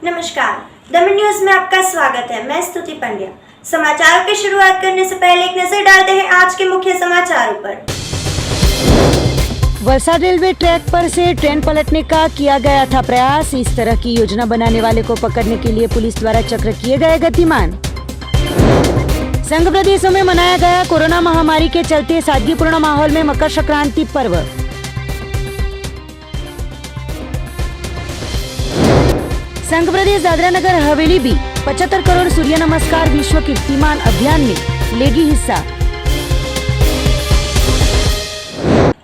नमस्कार, दमन न्यूज में आपका स्वागत है। मैं स्तुति पंड्या। समाचारों की शुरुआत करने से पहले एक नजर डालते हैं आज के मुख्य समाचारों पर। वलसाड रेलवे ट्रैक पर से ट्रेन पलटने का किया गया था प्रयास। इस तरह की योजना बनाने वाले को पकड़ने के लिए पुलिस द्वारा चक्र किए गए गतिमान। संघ प्रदेशों में मनाया गया कोरोना महामारी के चलते सादगीपूर्ण माहौल में मकर संक्रांति पर्व। संघ प्रदेश दादरा नगर हवेली भी 75 करोड़ सूर्य नमस्कार विश्व कीर्तिमान अभियान में लेगी हिस्सा।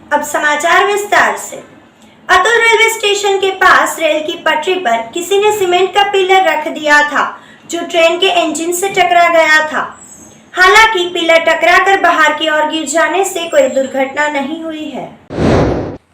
अब समाचार विस्तार से। अतुल रेलवे स्टेशन के पास रेल की पटरी पर किसी ने सीमेंट का पिलर रख दिया था, जो ट्रेन के इंजन से टकरा गया था। हालांकि पिलर टकराकर बाहर की ओर गिर जाने से कोई दुर्घटना नहीं हुई है।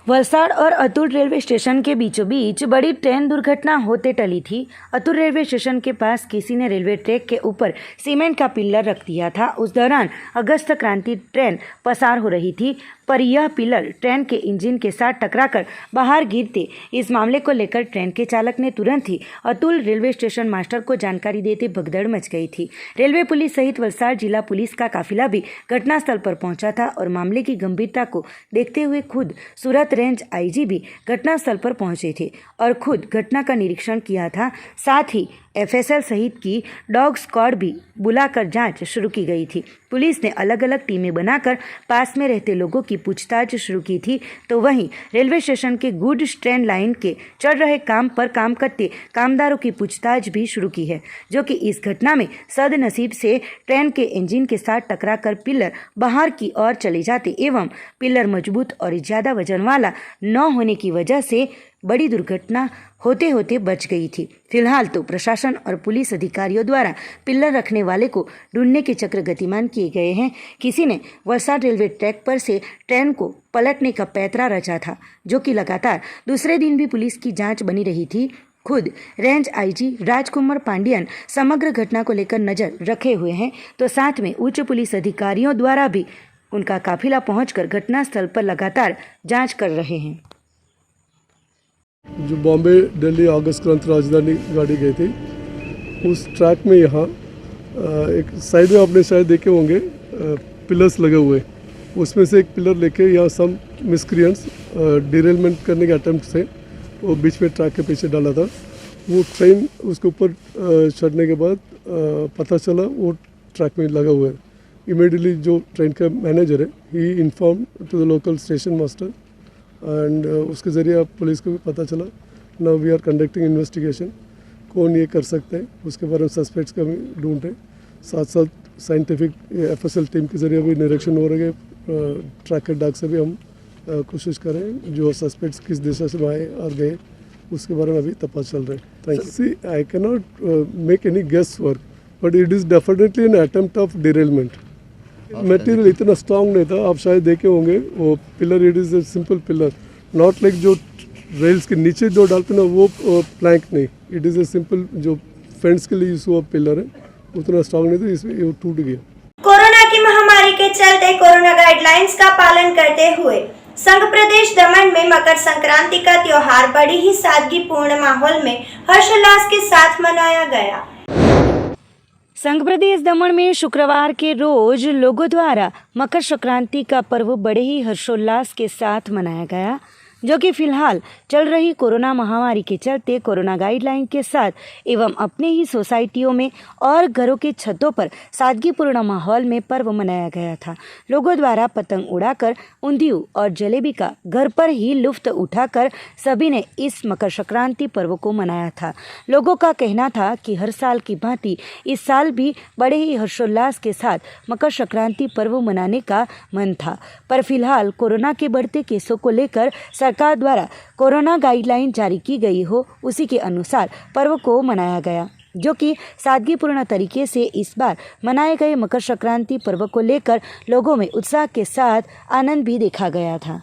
वलसाड और अतुल रेलवे स्टेशन के बीचों बीच बड़ी ट्रेन दुर्घटना होते टली थी। अतुल रेलवे स्टेशन के पास किसी ने रेलवे ट्रैक के ऊपर सीमेंट का पिलर रख दिया था। उस दौरान अगस्त क्रांति ट्रेन पसार हो रही थी, पर यह पिलर ट्रेन के इंजन के साथ टकराकर बाहर गिरते इस मामले को लेकर ट्रेन के चालक ने तुरंत ही अतुल रेलवे स्टेशन मास्टर को जानकारी देते भगदड़ मच गई थी। रेलवे पुलिस सहित वलसाड जिला पुलिस का काफिला भी घटनास्थल पर पहुंचा था और मामले की गंभीरता को देखते हुए खुद सूरत रेंज आईजी भी घटनास्थल पर पहुंचे थे और खुद घटना का निरीक्षण किया था। साथ ही एफएसएल सहित की डॉग स्क्वाड भी बुलाकर जांच शुरू की गई थी। पुलिस ने अलग अलग टीमें बनाकर पास में रहते लोगों की पूछताछ शुरू की थी, तो वहीं रेलवे स्टेशन के गुड्स ट्रेन लाइन के चल रहे काम पर काम करते कामदारों की पूछताछ भी शुरू की है, जो कि इस घटना में सदनसीब से ट्रेन के इंजन के साथ टकराकर पिलर बाहर की ओर चले जाते एवं पिलर मजबूत और ज़्यादा वजन वाला न होने की वजह से बड़ी दुर्घटना होते होते बच गई थी। फिलहाल तो प्रशासन और पुलिस अधिकारियों द्वारा पिलर रखने वाले को ढूंढने के चक्र गतिमान किए गए हैं। किसी ने वलसाड रेलवे ट्रैक पर से ट्रेन को पलटने का पैंतरा रचा था, जो कि लगातार दूसरे दिन भी पुलिस की जांच बनी रही थी। खुद रेंज आईजी राजकुमार पांडियन समग्र घटना को लेकर नजर रखे हुए हैं, तो साथ में उच्च पुलिस अधिकारियों द्वारा भी उनका काफिला पहुंचकर घटनास्थल पर लगातार जांच कर रहे हैं। जो बॉम्बे दिल्ली अगस्त क्रांति राजधानी गाड़ी गई थी, उस ट्रैक में यहाँ एक साइड में आपने शायद देखे होंगे पिलर्स लगे हुए, उसमें से एक पिलर लेके यहाँ सम मिसक्रिएंट्स डिरेलमेंट करने के अटेम्प्ट से वो बीच में ट्रैक के पीछे डाला था। वो ट्रेन उसके ऊपर चढ़ने के बाद पता चला वो ट्रैक में लगा हुआ है। इमीडिएटली जो ट्रेन का मैनेजर है, he inform to the local station master and उसके ज़रिए अब पुलिस को भी पता चला। Now we are conducting investigation, कौन ये कर सकते हैं उसके बारे में सस्पेक्ट्स का भी ढूंढ रहे। साथ साथ साइंटिफिक एफएसएल टीम के ज़रिए भी निरीक्षण हो रहे हैं। ट्रैकर डाग से भी हम कोशिश करें जो सस्पेक्ट्स किस दिशा से आए और गए उसके बारे में अभी तपास चल रहा है। Thank you. See, I can not make any guess work, but it is definitely an attempt of derailment. Material इतना स्ट्रॉन्ग नहीं था, आप शायद देखे होंगे वो pillar, it is a simple pillar, not like जो रेल्स के नीचे जो डालते ना वो प्लैंक नहीं, इट इज़ ए सिंपल जो फेंस के लिए यूज हुआ पिलर है, उतना स्ट्रॉन्ग नहीं था, इसमें ये टूट गया। कोरोना की महामारी के चलते कोरोना गाइडलाइंस का पालन करते हुए संघ प्रदेश दमन में मकर संक्रांति का त्योहार बड़ी ही सादगीपूर्ण माहौल में हर्षोल्लास के साथ मनाया गया। संघ प्रदेश दमन में शुक्रवार के रोज लोगों द्वारा मकर संक्रांति का पर्व बड़े ही हर्षोल्लास के साथ मनाया गया, जो कि फिलहाल चल रही कोरोना महामारी के चलते कोरोना गाइडलाइन के साथ एवं अपने ही सोसाइटियों में और घरों के छतों पर सादगीपूर्ण माहौल में पर्व मनाया गया था। लोगों द्वारा पतंग उड़ाकर ऊंधियू और जलेबी का घर पर ही लुत्फ उठाकर सभी ने इस मकर संक्रांति पर्व को मनाया था। लोगों का कहना था कि हर साल की भांति इस साल भी बड़े ही हर्षोल्लास के साथ मकर संक्रांति पर्व मनाने का मन था, पर फिलहाल कोरोना के बढ़ते केसों को लेकर सरकार द्वारा कोरोना गाइडलाइन जारी की गई हो, उसी के अनुसार पर्व को मनाया गया, जो कि सादगीपूर्ण तरीके से इस बार मनाए गए मकर संक्रांति पर्व को लेकर लोगों में उत्साह के साथ आनंद भी देखा गया था।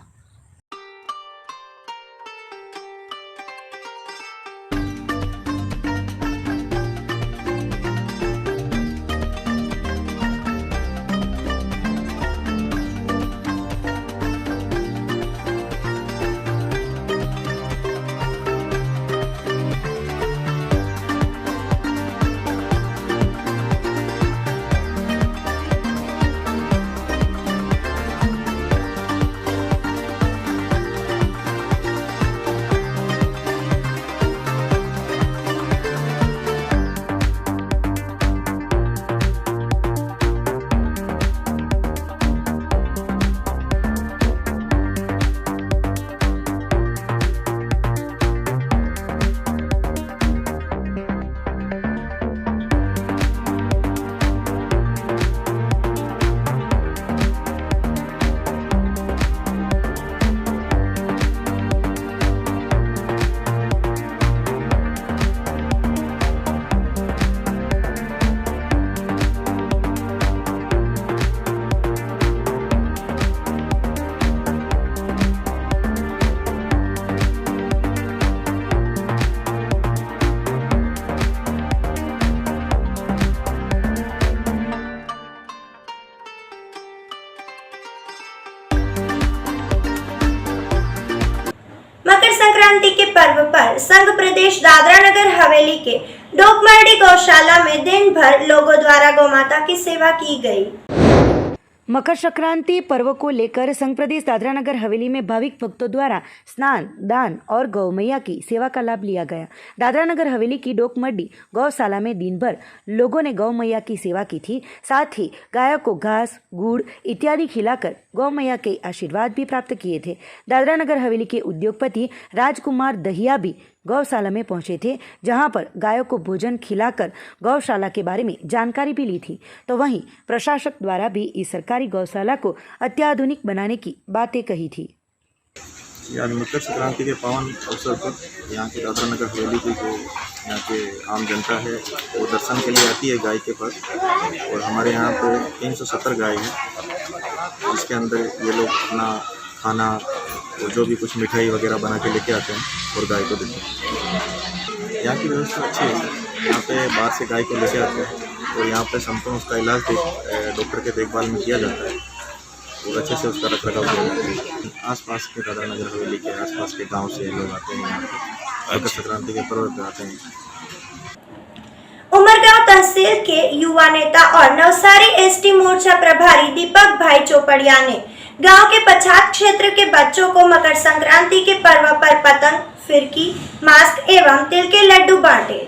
पर संघ प्रदेश दादरा नगर हवेली के डोकमरडी गौशाला में दिन भर लोगों द्वारा गौमाता की सेवा की गई। मकर संक्रांति पर्व को लेकर संघ प्रदेश दादरा नगर हवेली में भाविक भक्तों द्वारा स्नान, दान और गौ मैया की सेवा का लाभ लिया गया। दादरा नगर हवेली की डोकमरडी गौशाला में दिन भर लोगों ने गौ मैया की सेवा की थी। साथ ही गायों को घास, गुड़ इत्यादि खिलाकर गौ मैया के आशीर्वाद भी प्राप्त किए थे। दादरा नगर हवेली के उद्योगपति राजकुमार दहिया भी गौशाला में पहुंचे थे, जहां पर गायों को भोजन खिलाकर गौशाला के बारे में जानकारी भी ली थी। तो वहीं प्रशासक द्वारा भी इस सरकारी गौशाला को अत्याधुनिक बनाने की बातें कही थी। आज मकर संक्रांति के पावन अवसर पर यहाँ के दादरा नगर हवेली की जो यहाँ के आम जनता है वो दर्शन के लिए आती है गाय के पास। और हमारे यहाँ पे 370 गाय हैं, इसके अंदर ये लोग अपना खाना और जो भी कुछ मिठाई वगैरह बना के लेके आते हैं और गाय को देते हैं। यहाँ की व्यवस्था अच्छी है। यहाँ पे बाहर से गाय को लेके आते हैं और यहाँ पे संपूर्ण उसका इलाज डॉक्टर के देखभाल में किया जाता है और अच्छे से उसका रखरखाव किया जाता है। आसपास के दादरा नगर हवेली के आसपास के गांव से लोग आते हैं यहाँ पे मकर संक्रांति के पर्व पे आते हैं। उमरगांव तहसील के युवा नेता और नवसारी एसटी मोर्चा प्रभारी दीपक भाई चोपड़िया ने गांव के पछात क्षेत्र के बच्चों को मकर संक्रांति के पर्व पर पतंग, फिरकी, मास्क एवं तिल के लड्डू बांटे।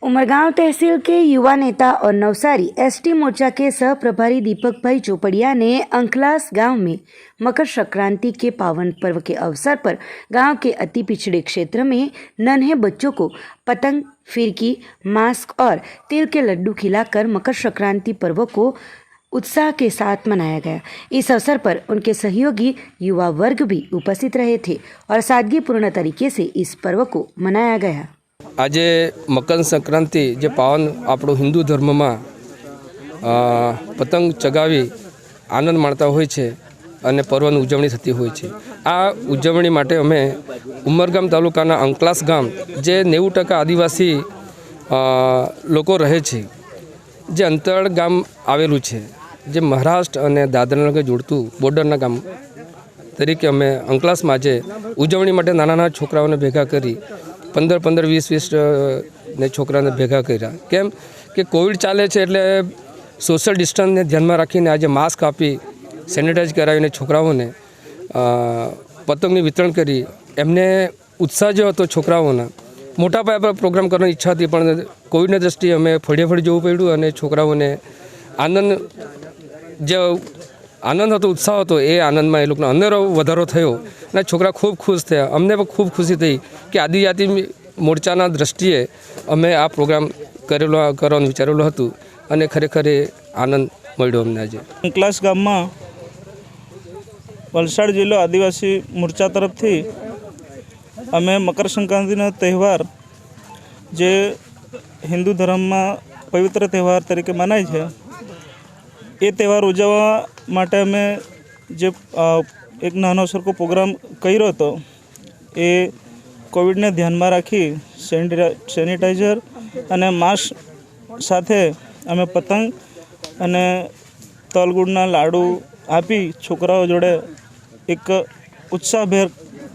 उमरगांव तहसील के युवा नेता और नवसारी एसटी मोर्चा के सह प्रभारी दीपक भाई चोपड़िया ने अंकलास गांव में मकर संक्रांति के पावन पर्व के अवसर पर गांव के अति पिछड़े क्षेत्र में नन्हे बच्चों को पतंग, फिरकी, मास्क और तिल के लड्डू खिलाकर मकर संक्रांति पर्व को उत्साह के साथ मनाया गया। इस अवसर पर उनके सहयोगी युवा वर्ग भी उपस्थित रहे थे और सादगीपूर्ण तरीके से इस पर्व को मनाया गया। आज मकर संक्रांति जो पावन आपणो हिंदू धर्म में पतंग चगावी आनंद माणता होय छे अने पर्वनी उजवणी थती होय छे। आ उजवणी माटे अमे उमरगाम तालुकाना अंकलास गाम जे 90% आदिवासी लोको रहे छे, जे अंतराळ गाम आवेलू छे, जे महाराष्ट्र और दादरानगर जोड़तु बॉर्डरना गाम तरीके अमे अंकलास में आज उजवणी माटे नाना नाना छोकराओने भेगा करी 15-15, 20-20 ने छोकराने भेगा कर्या। केम के कोविड चाले छे एटले सोशल डिस्टन्स ने ध्यान में राखीने आज मास्क आपी सेनिटाइज करावीने छोकराओने पतंगनी वितरण करी। एमने उत्साह जो हतो छोकराओना मोटा पाया पर प्रोग्राम करવાની ઈચ્છા હતી, પણ કોવિડની દૃષ્ટિએ અમે ફળિયે ફળી જવું પડ્યું અને છોકરાઓને જે આનંદ હતો, ઉત્સાહ હતો, એ આનંદમાં એ લોકોનો અનેરો વધારો થયો અને છોકરા ખૂબ ખુશ થયા। અમને પણ ખૂબ ખુશી થઈ કે આદિજાતિ મોરચાના દૃષ્ટિએ અમે આ પ્રોગ્રામ કરવાનું વિચારેલું હતું અને ખરેખર આનંદ મળ્યો અમને આજે। અંકલાસ ગામમાં વલસાડ જિલ્લો આદિવાસી મોરચા તરફથી અમે મકર સંક્રાંતિનો તહેવાર જે હિન્દુ ધર્મમાં પવિત્ર તહેવાર તરીકે મનાય છે, એ તહેવાર ઉજવવા માટે અમે જે એક નાનો સરખો પ્રોગ્રામ કર્યો હતો એ કોવિડને ધ્યાનમાં રાખી સેનિટાઈઝર અને માસ્ક સાથે અમે પતંગ અને તલગુડના લાડુ આપી છોકરાઓ જોડે એક ઉત્સાહભેર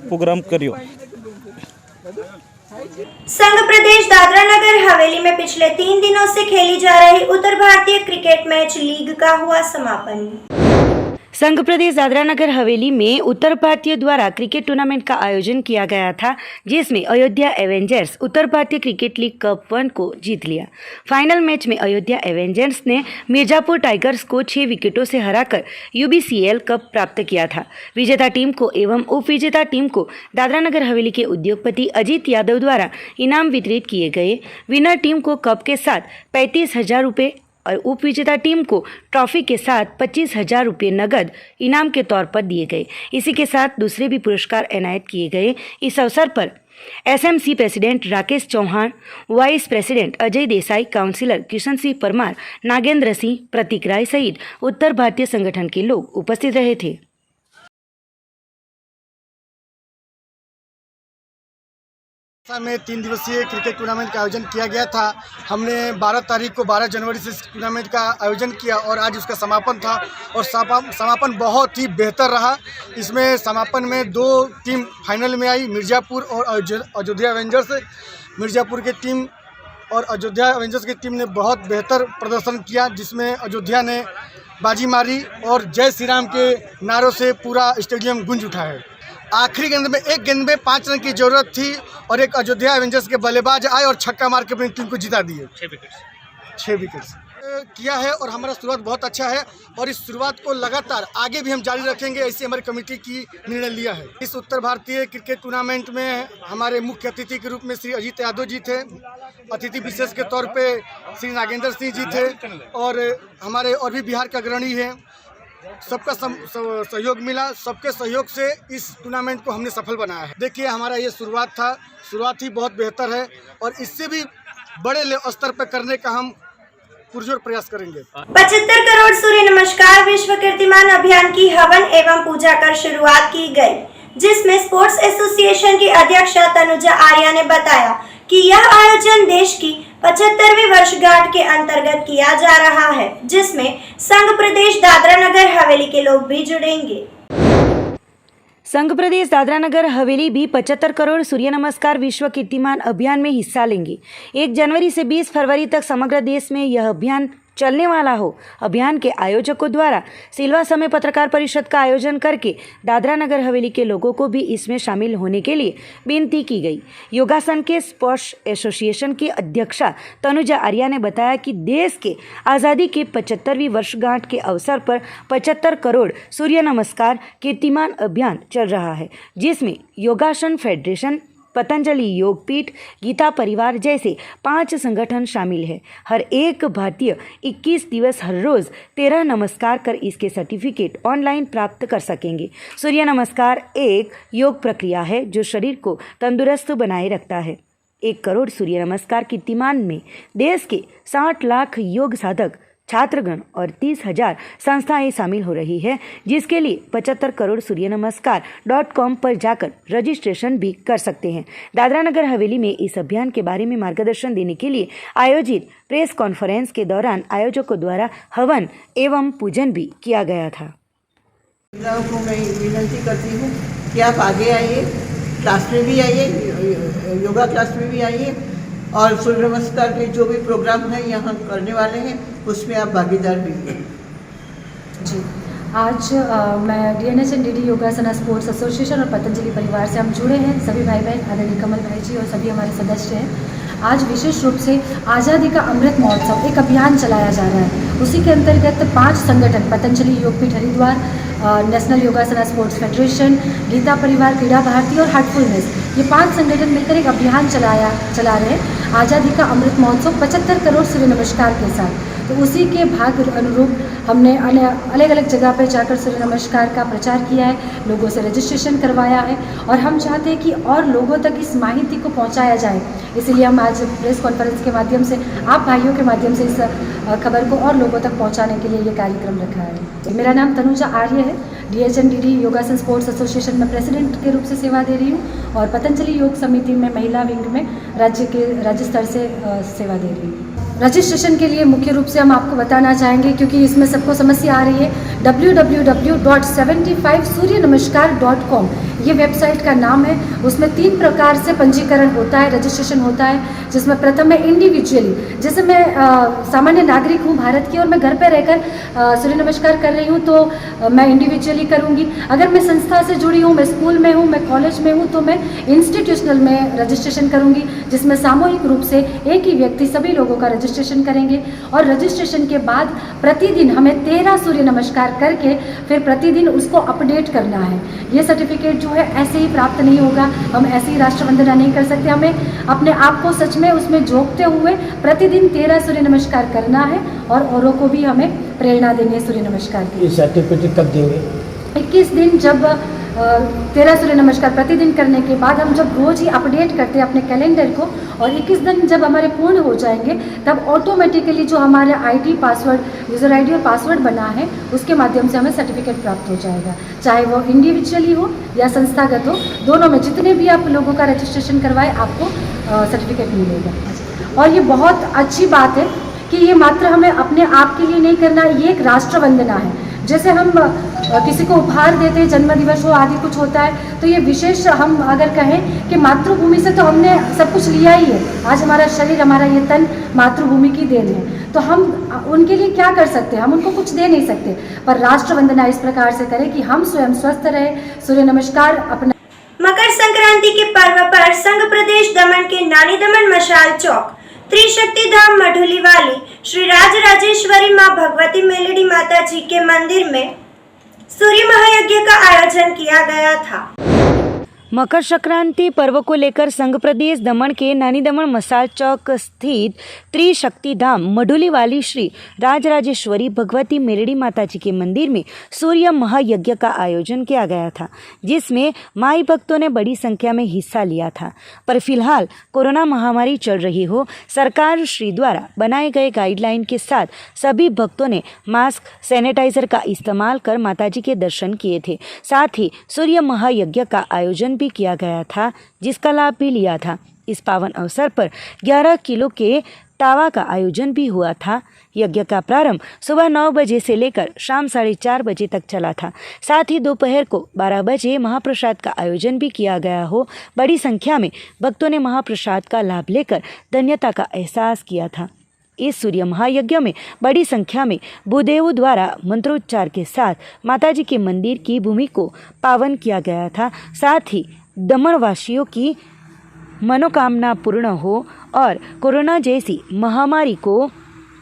પ્રોગ્રામ કર્યો। संघ प्रदेश दादरा नगर हवेली में पिछले 3 दिनों से खेली जा रही उत्तर भारतीय क्रिकेट मैच लीग का हुआ समापन। संघ प्रदेश दादरा नगर हवेली में उत्तर भारतीय द्वारा क्रिकेट टूर्नामेंट का आयोजन किया गया था, जिसमें अयोध्या एवेंजर्स उत्तर भारतीय क्रिकेट लीग कप 1 को जीत लिया। फाइनल मैच में अयोध्या एवेंजर्स ने मिर्जापुर टाइगर्स को 6 विकेटों से हराकर यूबीसीएल कप प्राप्त किया था। विजेता टीम को एवं उप विजेता टीम को दादरा नगर हवेली के उद्योगपति अजीत यादव द्वारा इनाम वितरित किए गए। विनर टीम को कप के साथ 35,000 रुपये और उप विजेता टीम को ट्रॉफी के साथ 25,000 रुपये नगद इनाम के तौर पर दिए गए। इसी के साथ दूसरे भी पुरस्कार एनायत किए गए। इस अवसर पर SMC president Rakesh Chauhan, vice president Ajay Desai, councillor Kishan Singh Parmar, Nagendra Singh, Prateek Rai सहित उत्तर भारतीय संगठन के लोग उपस्थित रहे थे। में 3 दिवसीय क्रिकेट टूर्नामेंट का आयोजन किया गया था। हमने 12 तारीख को 12 जनवरी से इस टूर्नामेंट का आयोजन किया और आज उसका समापन था और समापन बहुत ही बेहतर रहा। इसमें समापन में 2 टीम फाइनल में आई, मिर्ज़ापुर और अयोध्या एवेंजर्स। मिर्ज़ापुर की टीम और अयोध्या एवेंजर्स की टीम ने बहुत बेहतर प्रदर्शन किया, जिसमें अयोध्या ने बाजी मारी और जय श्री राम के नारों से पूरा स्टेडियम गूंज उठा है। आखिरी गेंद में 1 गेंद में 5 रन की जरूरत थी और एक अयोध्या एवेंजर्स के बल्लेबाज आए और छक्का मार के अपनी टीम को जिता दिए। 6 विकेट्स किया है और हमारा शुरुआत बहुत अच्छा है और इस शुरुआत को लगातार आगे भी हम जारी रखेंगे, ऐसी हमारी कमेटी की निर्णय लिया है। इस उत्तर भारतीय क्रिकेट टूर्नामेंट में हमारे मुख्य अतिथि के रूप में श्री अजीत यादव जी थे, अतिथि विशेष के तौर पे श्री नागेंद्र सिंह जी थे और हमारे और भी बिहार के अग्रणी हैं। सबका सहयोग मिला, सबके सहयोग से इस टूर्नामेंट को हमने सफल बनाया है। देखिए, हमारा ये शुरुआत ही बहुत बेहतर है और इससे भी बड़े स्तर पर करने का हम पुरजोर प्रयास करेंगे। 75 करोड़ सूर्य नमस्कार विश्व कीर्तिमान अभियान की हवन एवं पूजा कर शुरुआत की गई, जिसमें स्पोर्ट्स एसोसिएशन की अध्यक्ष तनुजा आर्या ने बताया कि यह आयोजन देश की 75वीं वर्षगांठ के अंतर्गत किया जा रहा है, जिसमें संघ प्रदेश दादरा नगर हवेली के लोग भी जुड़ेंगे। संघ प्रदेश दादरा नगर हवेली भी 75 करोड़ सूर्य नमस्कार विश्व कीर्तिमान अभियान में हिस्सा लेंगे। 1 जनवरी से 20 फरवरी तक समग्र देश में यह अभियान चलने वाला हो। अभियान के आयोजकों द्वारा सिलवासा में पत्रकार परिषद का आयोजन करके दादरा नगर हवेली के लोगों को भी इसमें शामिल होने के लिए विनती की गई। योगासन के स्पोर्ट्स एसोसिएशन की अध्यक्षा तनुजा आर्या ने बताया कि देश के आज़ादी के 75वीं वर्षगांठ के अवसर पर 75 करोड़ सूर्य नमस्कार कीर्तिमान अभियान चल रहा है, जिसमें योगासन फेडरेशन, पतंजलि योगपीठ, गीता परिवार जैसे 5 संगठन शामिल है। हर एक भारतीय 21 दिवस हर रोज़ 13 नमस्कार कर इसके सर्टिफिकेट ऑनलाइन प्राप्त कर सकेंगे। सूर्य नमस्कार एक योग प्रक्रिया है जो शरीर को तंदुरुस्त बनाए रखता है। 1 करोड़ सूर्य नमस्कार कीर्तिमान में देश के 60 लाख योग साधक, छात्रगण और 30,000 संस्थाएं शामिल हो रही है, जिसके लिए 75 करोड़ सूर्य नमस्कार.com पर जाकर रजिस्ट्रेशन भी कर सकते हैं। दादरा नगर हवेली में इस अभियान के बारे में मार्गदर्शन देने के लिए आयोजित प्रेस कॉन्फ्रेंस के दौरान आयोजकों द्वारा हवन एवं पूजन भी किया गया था। को मैं विनती करती हूँ कि आप आगे आइए, क्लास में भी आइए, योगा क्लास में भी आइए और सूर्य नमस्कार के जो भी प्रोग्राम है यहाँ करने वाले हैं उसमें आप भागीदार भी हैं। जी, आज मैं DNHNDD योगासना स्पोर्ट्स एसोसिएशन और पतंजलि परिवार से हम जुड़े हैं। सभी भाई बहन, आदरणीय कमल भाई जी और सभी हमारे सदस्य हैं। आज विशेष रूप से आज़ादी का अमृत महोत्सव एक अभियान चलाया जा रहा है। उसी के अंतर्गत 5 संगठन, Patanjali Yogpeeth Haridwar, national योगासना sports federation, Gita परिवार, क्रीड़ा भारती और हार्टफुलनेस, ये 5 संगठन मिलकर एक अभियान चला रहे हैं आज़ादी का अमृत महोत्सव 75 करोड़ सूर्य नमस्कार के साथ। तो उसी के भाग अनुरूप हमने अलग अलग जगह पर जाकर सूर्य नमस्कार का प्रचार किया है, लोगों से रजिस्ट्रेशन करवाया है और हम चाहते हैं कि और लोगों तक इस माहिती को पहुंचाया जाए। इसलिए हम आज प्रेस कॉन्फ्रेंस के माध्यम से, आप भाइयों के माध्यम से इस खबर को और लोगों तक पहुंचाने के लिए ये कार्यक्रम रखा है। मेरा नाम तनुजा आर्य है। DNHNDD योगासन स्पोर्ट्स एसोसिएशन में प्रेसिडेंट के रूप से सेवा दे रही हूँ और पतंजलि योग समिति में महिला विंग में राज्य स्तर से सेवा दे रही हूँ। रजिस्ट्रेशन के लिए मुख्य रूप से हम आपको बताना चाहेंगे, क्योंकि इसमें सबको समस्या आ रही है, www.75suryanamaskar.com ये वेबसाइट का नाम है। उसमें 3 प्रकार से पंजीकरण होता है, रजिस्ट्रेशन होता है, जिसमें प्रथम है इंडिविजुअली। जैसे मैं सामान्य नागरिक हूँ भारत की और मैं घर पे रहकर सूर्य नमस्कार कर रही हूँ तो मैं इंडिविजुअली करूँगी। अगर मैं संस्था से जुड़ी हूँ, मैं स्कूल में हूँ, मैं कॉलेज में हूँ, तो मैं इंस्टीट्यूशनल में रजिस्ट्रेशन करूँगी, जिसमें सामूहिक रूप से एक ही व्यक्ति सभी लोगों का रजिस्ट्रेशन करेंगे। और रजिस्ट्रेशन के बाद प्रतिदिन हमें 13 सूर्य नमस्कार करके फिर प्रतिदिन उसको अपडेट करना है। ये सर्टिफिकेट जो है ऐसे ही प्राप्त नहीं होगा, हम ऐसे ही राष्ट्र वंदना नहीं कर सकते। हमें अपने आप को सच में उसमें झोंकते हुए प्रतिदिन 13 सूर्य नमस्कार करना है और औरों को भी हमें प्रेरणा देनी है सूर्य नमस्कार की। ये सर्टिफिकेट कब देंगे? 21 दिन जब 13 सूर्य नमस्कार प्रतिदिन करने के बाद हम जब रोज़ ही अपडेट करते हैं अपने कैलेंडर को, और 21 दिन जब हमारे पूर्ण हो जाएंगे तब ऑटोमेटिकली जो हमारे आईडी पासवर्ड यूज़र आईडी और पासवर्ड बना है उसके माध्यम से हमें सर्टिफिकेट प्राप्त हो जाएगा, चाहे वो इंडिविजुअली हो या संस्थागत हो, दोनों में जितने भी आप लोगों का रजिस्ट्रेशन करवाए आपको सर्टिफिकेट मिलेगा। और ये बहुत अच्छी बात है कि ये मात्र हमें अपने आप के लिए नहीं करना, ये एक राष्ट्र वंदना है। जैसे हम किसी को उपहार देते हैं, जन्मदिवस हो आदि कुछ होता है, तो ये विशेष हम अगर कहें कि मातृभूमि से तो हमने सब कुछ लिया ही है। आज हमारा शरीर, हमारा ये तन मातृभूमि की देन है, तो हम उनके लिए क्या कर सकते हैं? हम उनको कुछ दे नहीं सकते, पर राष्ट्र वंदना इस प्रकार से करें कि हम स्वयं स्वस्थ रहे। सूर्य नमस्कार अपना। मकर संक्रांति के पर्व पर संघ प्रदेश दमन के नानी दमन मशाल चौक त्रिशक्ति धाम मढ़ुली वाली श्री राजराजेश्वरी माँ भगवती मेलडी माता जी के मंदिर में सूर्य महायज्ञ का आयोजन किया गया था। मकर संक्रांति पर्व को लेकर संघ प्रदेश दमन के नानी दमन मसाल चौक स्थित त्रिशक्ति धाम मढ़ुली वाली श्री राजराजेश्वरी भगवती मेलडी माता जी के मंदिर में सूर्य महायज्ञ का आयोजन किया गया था, जिसमें माई भक्तों ने बड़ी संख्या में हिस्सा लिया था। पर फिलहाल कोरोना महामारी चल रही हो, सरकार श्री द्वारा बनाए गए गाइडलाइन के साथ सभी भक्तों ने मास्क, सैनिटाइजर का इस्तेमाल कर माता जी के दर्शन किए थे। साथ ही सूर्य महायज्ञ का आयोजन भी किया गया था, जिसका लाभ भी लिया था। इस पावन अवसर पर 11 किलो के तावा का आयोजन भी हुआ था। यज्ञ का प्रारंभ सुबह 9 बजे से लेकर शाम 4:30 बजे तक चला था। साथ ही दोपहर को 12 बजे महाप्रसाद का आयोजन भी किया गया हो। बड़ी संख्या में भक्तों ने महाप्रसाद का लाभ लेकर धन्यता का एहसास किया था। इस सूर्य महायज्ञ में बड़ी संख्या में भूदेवों द्वारा मंत्रोच्चार के साथ माताजी के मंदिर की भूमि को पावन किया गया था। साथ ही दमनवासियों की मनोकामना पूर्ण हो और कोरोना जैसी महामारी को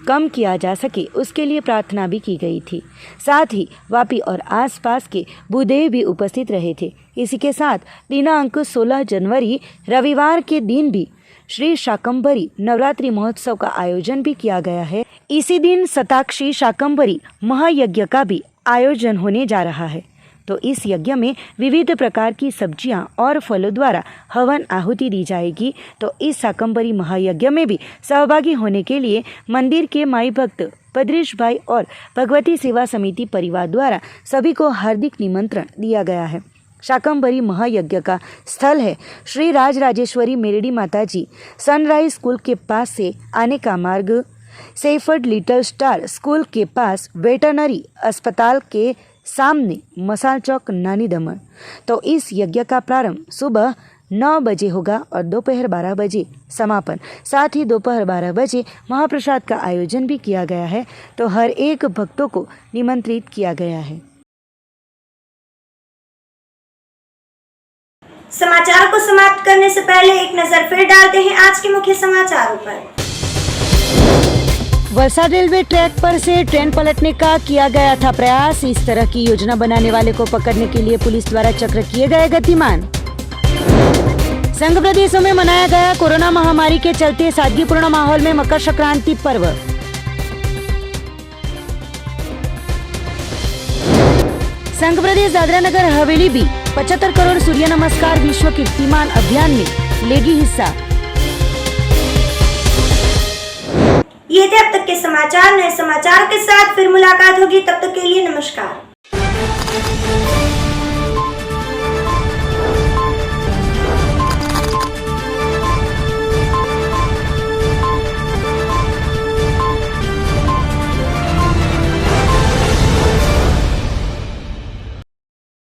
कम किया जा सके, उसके लिए प्रार्थना भी की गई थी। साथ ही वापी और आसपास के भूदेव भी उपस्थित रहे थे। इसी के साथ दिनांक 16 जनवरी रविवार के दिन भी श्री शाकंभरी नवरात्रि महोत्सव का आयोजन भी किया गया है। इसी दिन शताक्षी शाकंभरी महायज्ञ का भी आयोजन होने जा रहा है। तो इस यज्ञ में विविध प्रकार की सब्जियां और फलों द्वारा हवन आहुति दी जाएगी। तो इस शाकंभरी महायज्ञ में भी सहभागी होने के लिए मंदिर के माई भक्त पद्रेश भाई और भगवती सेवा समिति परिवार द्वारा सभी को हार्दिक निमंत्रण दिया गया है। शाकंभरी महायज्ञ का स्थल है श्री राजराजेश्वरी मेलडी माता जी सनराइज स्कूल के पास से आने का मार्ग, सेफर्ड लिटिल स्टार स्कूल के पास, वेटरनरी अस्पताल के सामने, मसाल चौक, नानी दमन। तो इस यज्ञ का प्रारंभ सुबह 9 बजे होगा और दोपहर 12 बजे समापन। साथ ही दोपहर 12 बजे महाप्रसाद का आयोजन भी किया गया है। तो हर एक भक्तों को निमंत्रित किया गया है। समाचार को समाप्त करने से पहले एक नजर फिर डालते हैं आज के मुख्य समाचारों पर। वलसाड रेलवे ट्रैक पर से ट्रेन पलटने का किया गया था प्रयास। इस तरह की योजना बनाने वाले को पकड़ने के लिए पुलिस द्वारा चक्र किए गए गतिमान। संघ प्रदेशों में मनाया गया कोरोना महामारी के चलते सादगीपूर्ण माहौल में मकर संक्रांति पर्व। संघ प्रदेश दादरा नगर हवेली भी 75 करोड़ सूर्य नमस्कार विश्व कीर्तिमान अभियान में लेगी हिस्सा। ये थे अब तक के समाचार। नए समाचार के साथ फिर मुलाकात होगी, तब तक के लिए नमस्कार।